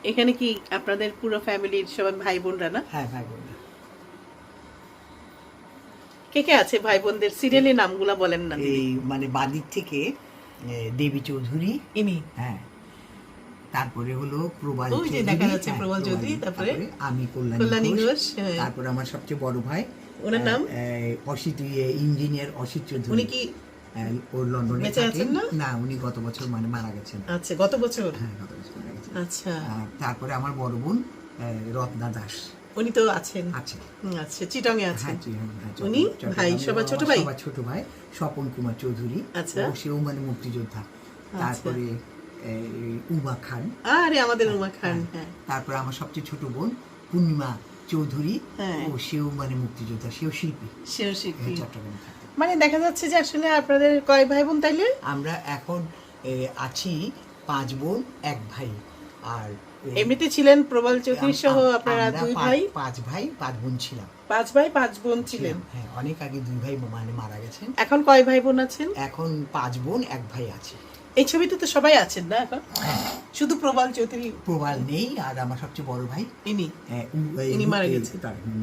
এখানে কি আপনাদের পুরো ফ্যামিলির সবাই ভাই বোনরা না? হ্যাঁ, ভাই বোনরা। কে কে আছে ভাই বোনদের সিরিয়ালের নামগুলো বলেন না দিদি। এই মানে বাদিক থেকে দেবী চৌধুরী, ইনি হ্যাঁ, তারপরে হলো প্রবাল ওই যে চৌধুরী, দেখা যাচ্ছে হ্যাঁ, প্রবাল চৌধুরী, তারপরে আমি কল্যাণী কল্যাণী ঘোষ, ঘোষ, হ্যাঁ। তারপরে আমার সবচেয়ে বড় ভাই ওনার নাম? অসিত, ইঞ্জিনিয়ার অসিত চৌধুরী। উনি কি ওর লন্ডনে বেঁচে থাকেন আছেন না? না, উনি গত বছর মানে মারা গেছেন। আচ্ছা, গত বছর? হ্যাঁ, গত বছর মারা গেছেন। আচ্ছা, তারপরে আমার বড় বোন রত্না দাস উনি তো আছেন। আছে। আচ্ছা, চিটংয়ে আছেন। হ্যাঁ, উনি ভাই, সবার ছোট ভাই? সবার ছোট ভাই স্বপন কুমার চৌধুরী। আচ্ছা। সেও মানে মুক্তিযোদ্ধা। তারপরে উমা খান। আরে আমাদের উমা খান, হ্যাঁ। তারপরে আমার সবচেয়ে ছোট বোন পূর্ণিমা চৌধুরী, হ্যাঁ। ও সেও মানে মুক্তিযোদ্ধা, সেও শিল্পী, সেও শিল্পী। চট্টগ্রামে থাকে। মানে দেখা যাচ্ছে যে আসলে আপনাদের কয় ভাই বোন তাইলে? আমরা এখন আছি 5 বোন 1 ভাই। আর এমনিতে ছিলেন প্রবাল চৌধুরী সহ আপনারা আমরা 2 ভাই? 5 ভাই 5 বোন ছিলাম। 5 ভাই 5 বোন ছিলেন। হ্যাঁ, অনেক আগে 2 ভাই মানে মারা গেছেন। এখন কয় ভাই বোন আছেন? এখন 5 বোন 1 ভাই আছে। এই ছবিতে তো সবাই আছেন না এখন? শুধু প্রবাল চৌধুরী প্রবাল নেই, আর আমার সবচেয়ে বড় ভাই ইনি ইনি মারা গেছেন।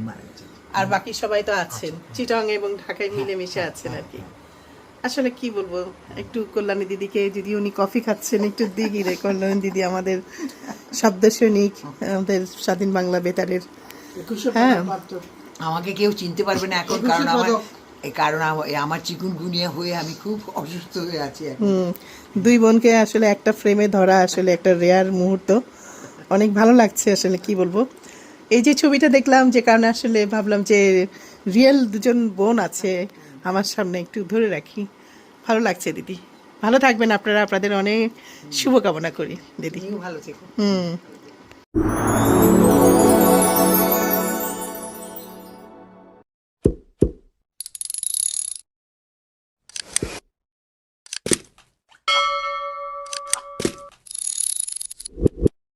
মারা গেছেন। আর বাকি সবাই তো আছেন চিটং এবং ঢাকায় মিলেমিশে আছেন আর কি। আসলে কি বলবো, একটু কল্যাণী দিদিকে, যদি উনি কফি খাচ্ছেন একটু দিই রে কল্যাণী দিদি, আমাদের শব্দ সৈনিক, আমাদের স্বাধীন বাংলা বেতারের। হ্যাঁ, আমাকে কেউ চিনতে পারবে না এখন, কারণ আমার চিকুনগুনিয়া হয়ে আমি খুব অসুস্থ হয়ে আছি এখন। 2 বোনকে আসলে একটা ফ্রেমে ধরা আসলে একটা রেয়ার মুহূর্ত। অনেক ভালো লাগছে আসলে, কি বলবো। এই যে ছবিটা দেখলাম, যে কারণে আসলে ভাবলাম যে রিয়েল 2জন বোন আছে আমার সামনে, একটু ধরে রাখি। ভালো লাগছে দিদি, ভালো থাকবেন আপনারা, আপনাদের অনেক শুভকামনা করি দিদি। তুমিও ভালো থেকো। হুম।